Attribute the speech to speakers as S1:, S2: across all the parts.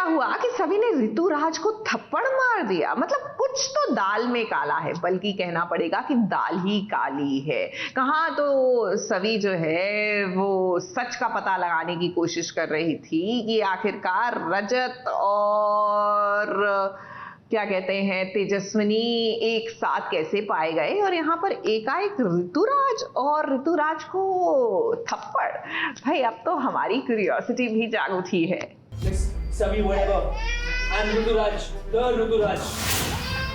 S1: हुआ कि सभी ने ऋतुराज को थप्पड़ मार दिया। मतलब कुछ तो दाल में काला है, बल्कि कहना पड़ेगा कि दाल ही काली है। कहाँ तो सभी जो है वो सच का पता लगाने की कोशिश कर रही थी कि आखिरकार रजत और क्या कहते हैं तेजस्विनी एक साथ कैसे पाए गए, और यहाँ पर एकाएक ऋतुराज को थप्पड़। भाई अब तो हमारी क्यूरियोसिटी भी जाग उठी है।
S2: सभी ऋतुराज,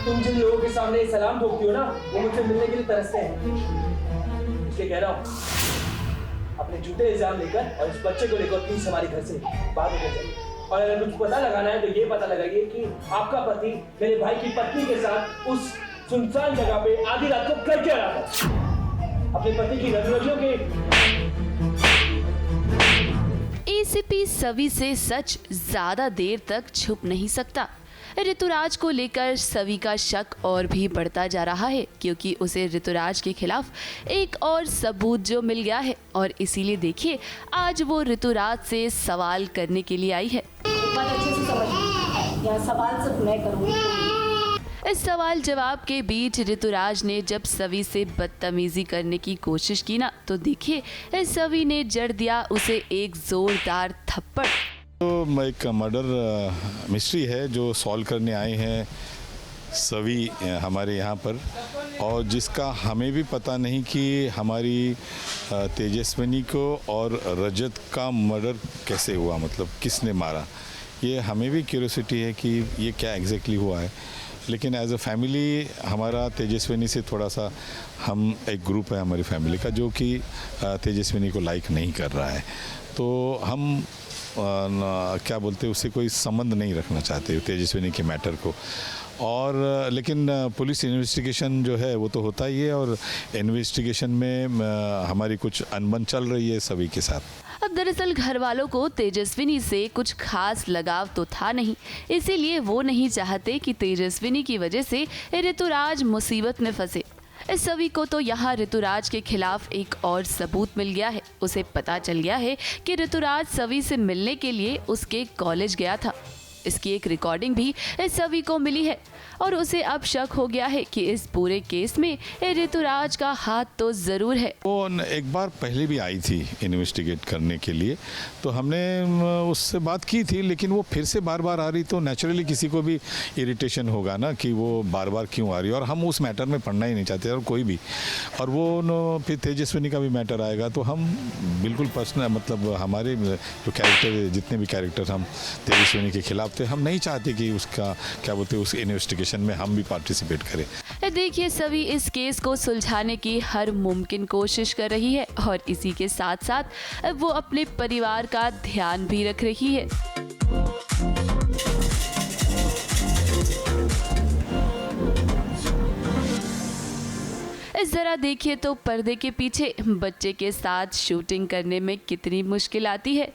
S2: तुम जिन लोगों के सामने सलाम ठोकती हो ना, वो मुझसे मिलने के लिए तरसते हैं। इसलिए कह रहा हूँ, अपने झूठे इल्जाम लेकर और इस बच्चे को लेकर प्लीज हमारे घर से बाहर निकल जाइए। और अगर कुछ पता लगाना है तो ये पता लगाइए कि आपका पति मेरे भाई की पत्नी के साथ उस सुनसान जगह पे आधी रात को कर क्या रहा था। अपने पति की रजों के
S3: एसीपी सवी से सच ज्यादा देर तक छुप नहीं सकता। ऋतुराज को लेकर सवी का शक और भी बढ़ता जा रहा है, क्योंकि उसे ऋतुराज के खिलाफ एक और सबूत जो मिल गया है, और इसीलिए देखिए आज वो ऋतुराज से सवाल करने के लिए आई है।
S4: बात अच्छे से समझ, यहाँ सवाल सिर्फ मैं करूँगी।
S3: इस सवाल जवाब के बीच ऋतुराज ने जब सवी से बदतमीजी करने की कोशिश की ना, तो देखिए सवी ने जड़ दिया उसे एक जोरदार थप्पड़।
S5: तो एक मर्डर मिस्ट्री है जो सॉल्व करने आए हैं सभी हमारे यहाँ पर, और जिसका हमें भी पता नहीं कि हमारी तेजस्विनी को और रजत का मर्डर कैसे हुआ, मतलब किसने मारा। ये हमें भी क्यूरियोसिटी है कि ये क्या एग्जैक्टली हुआ है। लेकिन एज अ फैमिली हमारा तेजस्विनी से थोड़ा सा, हम एक ग्रुप है हमारी फैमिली का जो कि तेजस्विनी को लाइक नहीं कर रहा है, तो हम क्या बोलते हैं उससे कोई संबंध नहीं रखना चाहते तेजस्विनी के मैटर को। और लेकिन पुलिस इन्वेस्टिगेशन जो है वो तो होता ही है, और इन्वेस्टिगेशन में हमारी कुछ अनबन चल रही है सभी के साथ।
S3: अब दरअसल घर वालों को तेजस्विनी से कुछ खास लगाव तो था नहीं, इसीलिए वो नहीं चाहते कि तेजस्विनी की वजह से ऋतुराज मुसीबत में फंसे। इस सभी को तो यहाँ ऋतुराज के खिलाफ एक और सबूत मिल गया है। उसे पता चल गया है कि ऋतुराज सवी से मिलने के लिए उसके कॉलेज गया था। इसकी एक रिकॉर्डिंग भी इस सभी को मिली है, और उसे अब शक हो गया है कि इस पूरे केस में ऋतुराज का हाथ तो जरूर है।
S5: वो एक बार पहले भी आई थी इन्वेस्टिगेट करने के लिए, तो हमने उससे बात की थी, लेकिन वो फिर से बार बार आ रही, तो नेचुरली किसी को भी इरिटेशन होगा ना कि वो बार बार क्यों आ रही है, और हम उस मैटर में पढ़ना ही नहीं चाहते और कोई भी। और वो फिर तेजस्विनी का भी मैटर आएगा, तो हम बिल्कुल पर्सनल, मतलब हमारे जो कैरेक्टर, जितने भी कैरेक्टर हम तेजस्विनी के खिलाफ थे, हम नहीं चाहते कि उसका क्या बोलते हैं उस इन्वेस्टिगेशन में हम भी पार्टिसिपेट करें।
S3: देखिए सभी इस केस को सुलझाने की हर मुमकिन कोशिश कर रही है, और इसी के साथ साथ वो अपने परिवार का ध्यान भी रख रही है। जरा देखिए तो पर्दे के पीछे बच्चे के साथ शूटिंग करने में कितनी मुश्किल आती है।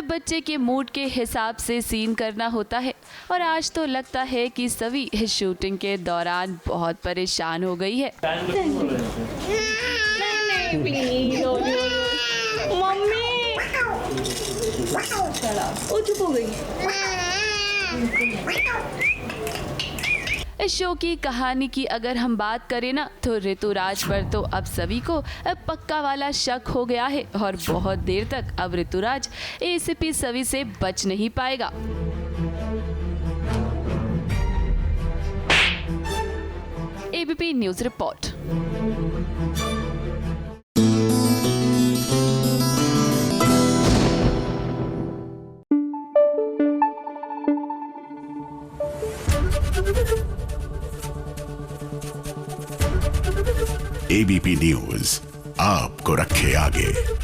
S3: बच्चे के मूड के हिसाब से सीन करना होता है, और आज तो लगता है कि सभी शूटिंग के दौरान बहुत परेशान हो गई है।
S4: मम्मी वो चुप हो गई।
S3: इस शो की कहानी की अगर हम बात करें ना, तो ऋतुराज पर तो अब सभी को पक्का वाला शक हो गया है, और बहुत देर तक अब ऋतुराज एसीपी सभी से बच नहीं पाएगा। ABP news report.
S6: ABP news आपको रखे आगे।